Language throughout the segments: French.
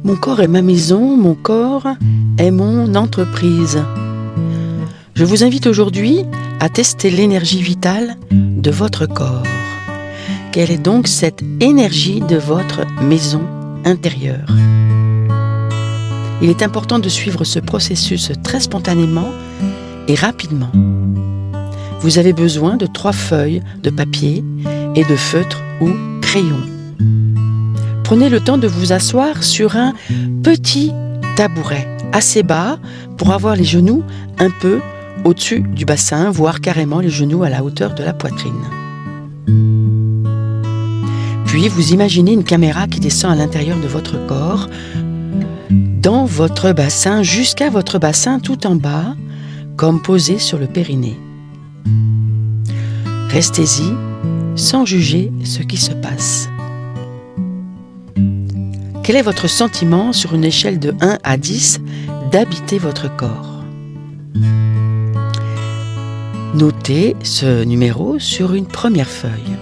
Mon corps est ma maison, mon corps est mon entreprise. Je vous invite aujourd'hui à tester l'énergie vitale de votre corps. Quelle est donc cette énergie de votre maison intérieure? Il est important de suivre ce processus très spontanément et rapidement. Vous avez besoin de 3 feuilles de papier et de feutre ou crayon. Prenez le temps de vous asseoir sur un petit tabouret assez bas pour avoir les genoux un peu au-dessus du bassin, voire carrément les genoux à la hauteur de la poitrine. Puis vous imaginez une caméra qui descend à l'intérieur de votre corps, dans votre bassin, jusqu'à votre bassin tout en bas, comme posé sur le périnée. Restez-y sans juger ce qui se passe. Quel est votre sentiment sur une échelle de 1 à 10 d'habiter votre corps? Notez ce numéro sur une première feuille.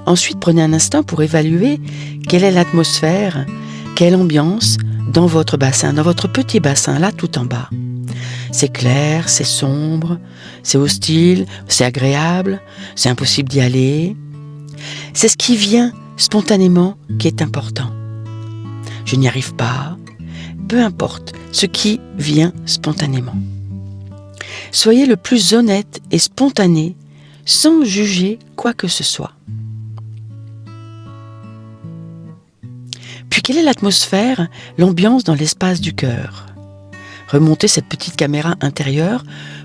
Ensuite, prenez un instant pour évaluer quelle est l'atmosphère, quelle ambiance dans votre bassin, dans votre petit bassin, là tout en bas. C'est clair, c'est sombre, c'est hostile, c'est agréable, c'est impossible d'y aller. C'est ce qui vient spontanément qui est important. Je n'y arrive pas, peu importe ce qui vient spontanément. Soyez le plus honnête et spontané sans juger quoi que ce soit. Puis quelle est l'atmosphère, l'ambiance dans l'espace du cœur? Remontez cette petite caméra intérieure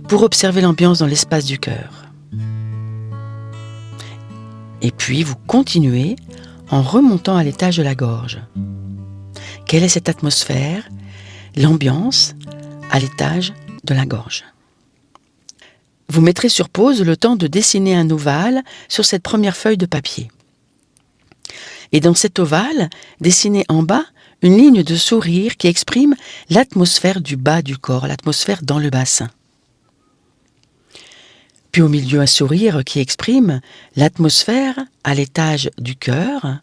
pour observer l'ambiance dans l'espace du cœur. Et puis vous continuez en remontant à l'étage de la gorge. Quelle est cette atmosphère, l'ambiance à l'étage de la gorge? Vous mettrez sur pause le temps de dessiner un ovale sur cette première feuille de papier. Et dans cet ovale, dessinez en bas une ligne de sourire qui exprime l'atmosphère du bas du corps, l'atmosphère dans le bassin. Puis au milieu, un sourire qui exprime l'atmosphère à l'étage du cœur.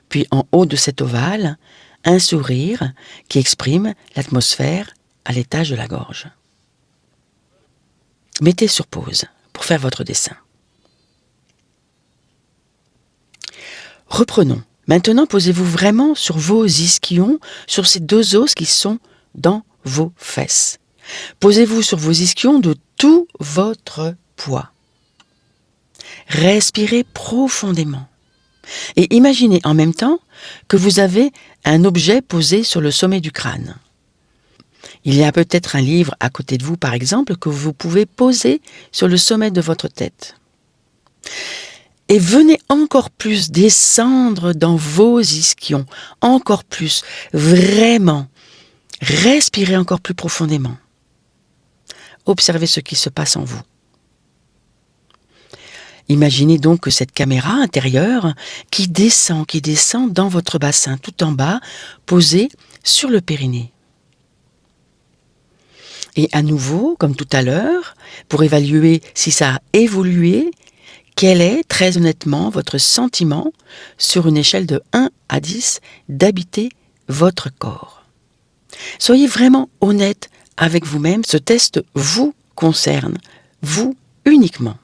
Puis en haut de cet ovale, un sourire qui exprime l'atmosphère à l'étage de la gorge. Mettez sur pause pour faire votre dessin. Reprenons. Maintenant, posez-vous vraiment sur vos ischions, sur ces 2 os qui sont dans vos fesses. Posez-vous sur vos ischions de tout votre poids. Respirez profondément. Et imaginez en même temps que vous avez un objet posé sur le sommet du crâne. Il y a peut-être un livre à côté de vous, par exemple, que vous pouvez poser sur le sommet de votre tête. Et venez encore plus descendre dans vos ischions, encore plus, vraiment. Respirez encore plus profondément. Observez ce qui se passe en vous. Imaginez donc que cette caméra intérieure qui descend dans votre bassin tout en bas, posée sur le périnée. Et à nouveau, comme tout à l'heure, pour évaluer si ça a évolué, quel est, très honnêtement, votre sentiment sur une échelle de 1 à 10 d'habiter votre corps? Soyez vraiment honnête avec vous-même, ce test vous concerne, vous uniquement.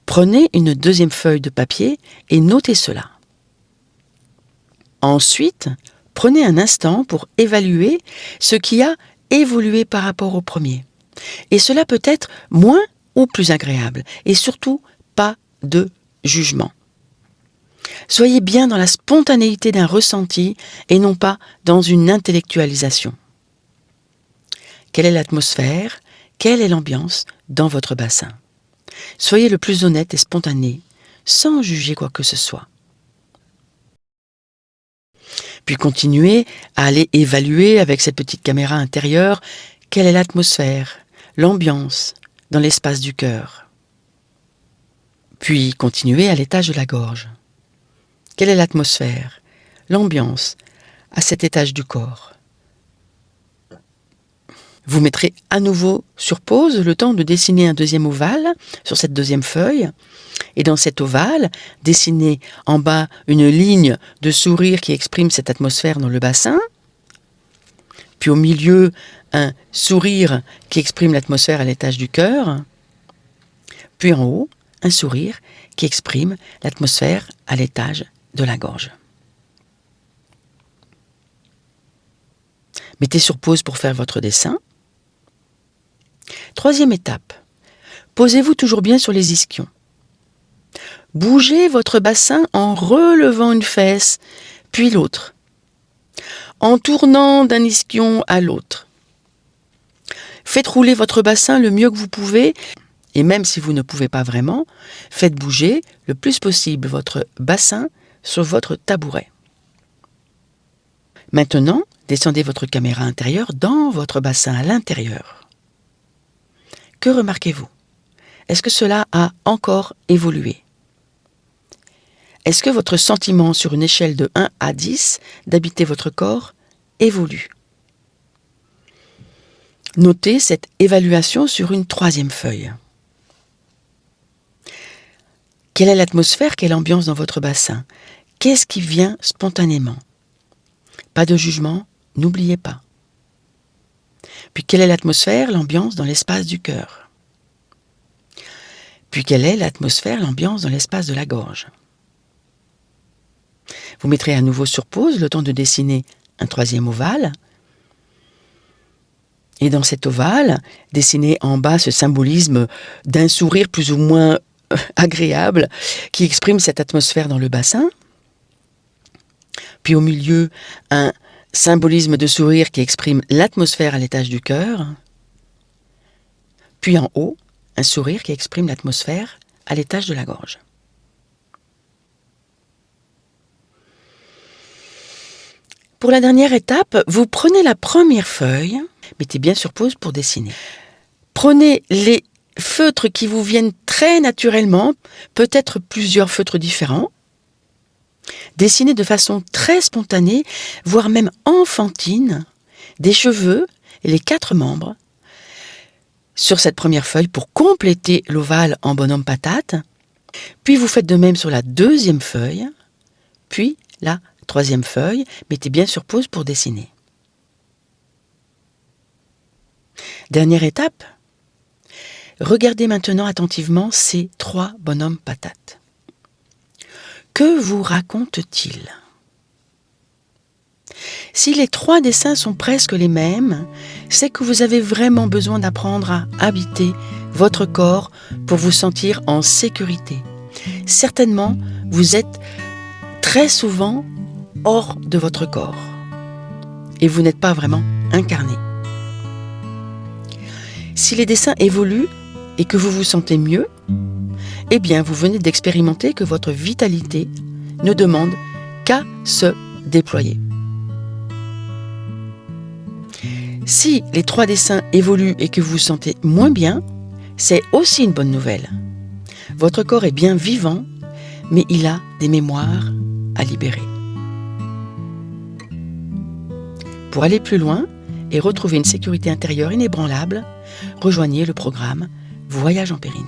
Prenez une deuxième feuille de papier et notez cela. Ensuite, prenez un instant pour évaluer ce qui a évolué par rapport au premier. Et cela peut être moins ou plus agréable. Et surtout, pas de jugement. Soyez bien dans la spontanéité d'un ressenti et non pas dans une intellectualisation. Quelle est l'atmosphère? Quelle est l'ambiance dans votre bassin? Soyez le plus honnête et spontané, sans juger quoi que ce soit. Puis continuez à aller évaluer avec cette petite caméra intérieure quelle est l'atmosphère, l'ambiance dans l'espace du cœur. Puis continuez à l'étage de la gorge. Quelle est l'atmosphère, l'ambiance à cet étage du corps? Vous mettrez à nouveau sur pause le temps de dessiner un deuxième ovale sur cette deuxième feuille. Et dans cet ovale, dessinez en bas une ligne de sourire qui exprime cette atmosphère dans le bassin. Puis au milieu, un sourire qui exprime l'atmosphère à l'étage du cœur. Puis en haut, un sourire qui exprime l'atmosphère à l'étage de la gorge. Mettez sur pause pour faire votre dessin. Troisième étape, posez-vous toujours bien sur les ischions. Bougez votre bassin en relevant une fesse, puis l'autre, en tournant d'un ischion à l'autre. Faites rouler votre bassin le mieux que vous pouvez, et même si vous ne pouvez pas vraiment, faites bouger le plus possible votre bassin sur votre tabouret. Maintenant, descendez votre caméra intérieure dans votre bassin à l'intérieur. Que remarquez-vous? Est-ce que cela a encore évolué? Est-ce que votre sentiment sur une échelle de 1 à 10 d'habiter votre corps évolue? Notez cette évaluation sur une troisième feuille. Quelle est l'atmosphère, quelle ambiance dans votre bassin? Qu'est-ce qui vient spontanément? Pas de jugement, n'oubliez pas. Puis quelle est l'atmosphère, l'ambiance dans l'espace du cœur? Puis quelle est l'atmosphère, l'ambiance dans l'espace de la gorge? Vous mettrez à nouveau sur pause le temps de dessiner un troisième ovale. Et dans cet ovale, dessinez en bas ce symbolisme d'un sourire plus ou moins agréable qui exprime cette atmosphère dans le bassin. Puis au milieu, un symbolisme de sourire qui exprime l'atmosphère à l'étage du cœur. Puis en haut, un sourire qui exprime l'atmosphère à l'étage de la gorge. Pour la dernière étape, vous prenez la première feuille, mettez bien sur pause pour dessiner. Prenez les feutres qui vous viennent très naturellement, peut-être plusieurs feutres différents. Dessinez de façon très spontanée, voire même enfantine, des cheveux et les 4 membres sur cette première feuille pour compléter l'ovale en bonhomme patate. Puis vous faites de même sur la deuxième feuille, puis la troisième feuille, mettez bien sur pause pour dessiner. Dernière étape, regardez maintenant attentivement ces 3 bonhommes patates. Que vous racontent-ils? Si les 3 dessins sont presque les mêmes, c'est que vous avez vraiment besoin d'apprendre à habiter votre corps pour vous sentir en sécurité. Certainement, vous êtes très souvent hors de votre corps et vous n'êtes pas vraiment incarné. Si les dessins évoluent et que vous vous sentez mieux, eh bien vous venez d'expérimenter que votre vitalité ne demande qu'à se déployer. Si les 3 dessins évoluent et que vous vous sentez moins bien, c'est aussi une bonne nouvelle. Votre corps est bien vivant, mais il a des mémoires à libérer. Pour aller plus loin et retrouver une sécurité intérieure inébranlable, rejoignez le programme Voyage en Périnée.